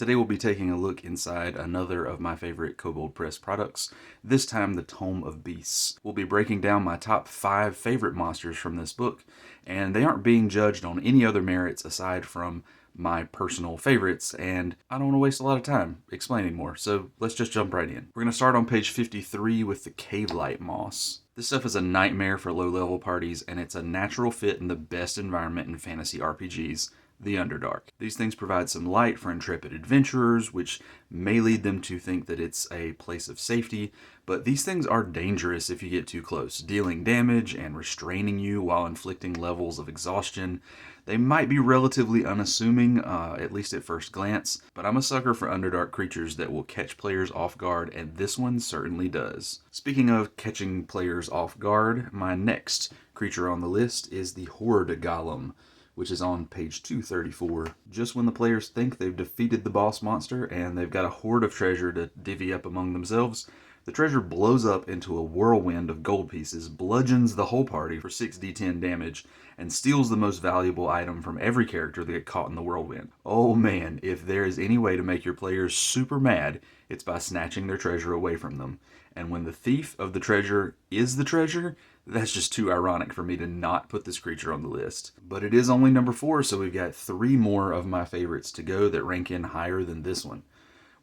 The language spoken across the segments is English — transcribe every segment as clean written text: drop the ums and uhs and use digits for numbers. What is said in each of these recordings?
Today we'll be taking a look inside another of my favorite Kobold Press products, this time the Tome of Beasts. We'll be breaking down my top 5 favorite monsters from this book, and they aren't being judged on any other merits aside from my personal favorites, and I don't want to waste a lot of time explaining more, so let's just jump right in. We're going to start on page 53 with the Cave Light Moss. This stuff is a nightmare for low-level parties, and it's a natural fit in the best environment in fantasy RPGs, the Underdark. These things provide some light for intrepid adventurers, which may lead them to think that it's a place of safety, but these things are dangerous if you get too close, dealing damage and restraining you while inflicting levels of exhaustion. They might be relatively unassuming, at least at first glance, but I'm a sucker for Underdark creatures that will catch players off guard, and this one certainly does. Speaking of catching players off guard, my next creature on the list is the Horde Golem, which is on page 234. Just when the players think they've defeated the boss monster and they've got a hoard of treasure to divvy up among themselves, the treasure blows up into a whirlwind of gold pieces, bludgeons the whole party for 6d10 damage, and steals the most valuable item from every character that get caught in the whirlwind. Oh man, if there is any way to make your players super mad, it's by snatching their treasure away from them. And when the thief of the treasure is the treasure, that's just too ironic for me to not put this creature on the list. But it is only number 4, so we've got 3 more of my favorites to go that rank in higher than this one.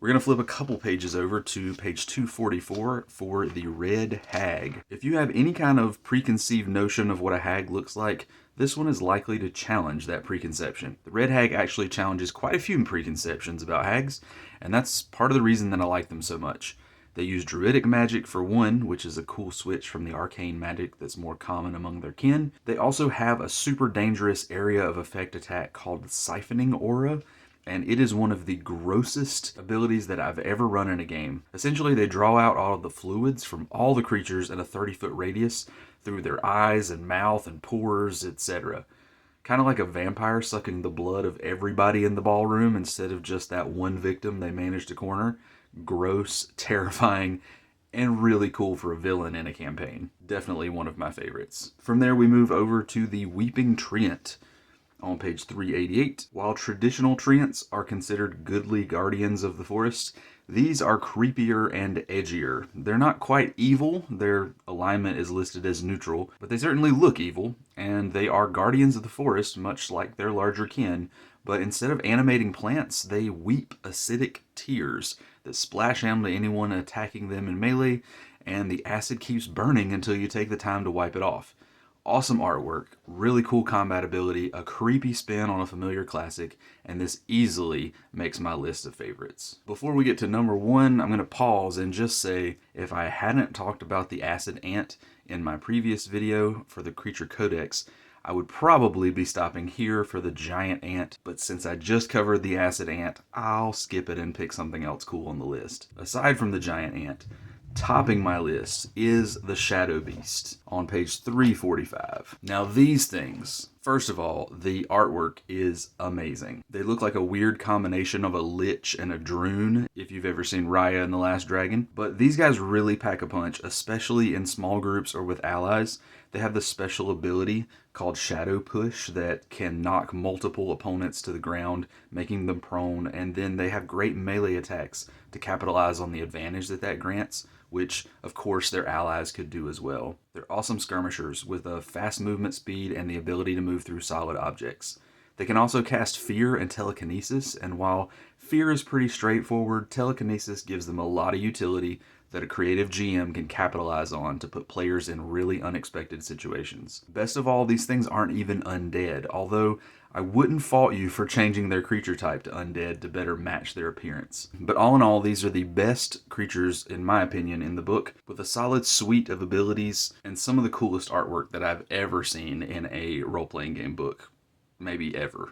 We're going to flip a couple pages over to page 244 for the Red Hag. If you have any kind of preconceived notion of what a hag looks like, this one is likely to challenge that preconception. The Red Hag actually challenges quite a few preconceptions about hags, and that's part of the reason that I like them so much. They use druidic magic for one, which is a cool switch from the arcane magic that's more common among their kin. They also have a super dangerous area of effect attack called Siphoning Aura, and it is one of the grossest abilities that I've ever run in a game. Essentially, they draw out all of the fluids from all the creatures in a 30-foot radius through their eyes and mouth and pores, etc. Kind of like a vampire sucking the blood of everybody in the ballroom instead of just that one victim they managed to corner. Gross, terrifying, and really cool for a villain in a campaign. Definitely one of my favorites. From there we move over to the Weeping Treant on page 388. While traditional treants are considered goodly guardians of the forest, these are creepier and edgier. They're not quite evil, their alignment is listed as neutral, but they certainly look evil, and they are guardians of the forest, much like their larger kin, but instead of animating plants, they weep acidic tears that splash onto anyone attacking them in melee, and the acid keeps burning until you take the time to wipe it off. Awesome artwork, really cool combat ability, a creepy spin on a familiar classic, and this easily makes my list of favorites. Before we get to number 1, I'm going to pause and just say, if I hadn't talked about the Acid Ant in my previous video for the Creature Codex, I would probably be stopping here for the Giant Ant, but since I just covered the Acid Ant, I'll skip it and pick something else cool on the list. Aside from the Giant Ant, topping my list is the Shadow Beast on page 345. Now these things, first of all, the artwork is amazing. They look like a weird combination of a lich and a droon, if you've ever seen Raya and the Last Dragon. But these guys really pack a punch, especially in small groups or with allies. They have this special ability called Shadow Push that can knock multiple opponents to the ground, making them prone, and then they have great melee attacks to capitalize on the advantage that grants, which of course their allies could do as well. They're awesome skirmishers with a fast movement speed and the ability to move through solid objects. They can also cast Fear and Telekinesis, and while Fear is pretty straightforward, Telekinesis gives them a lot of utility that a creative GM can capitalize on to put players in really unexpected situations. Best of all, these things aren't even undead, although I wouldn't fault you for changing their creature type to undead to better match their appearance. But all in all, these are the best creatures, in my opinion, in the book, with a solid suite of abilities and some of the coolest artwork that I've ever seen in a role-playing game book. Maybe ever.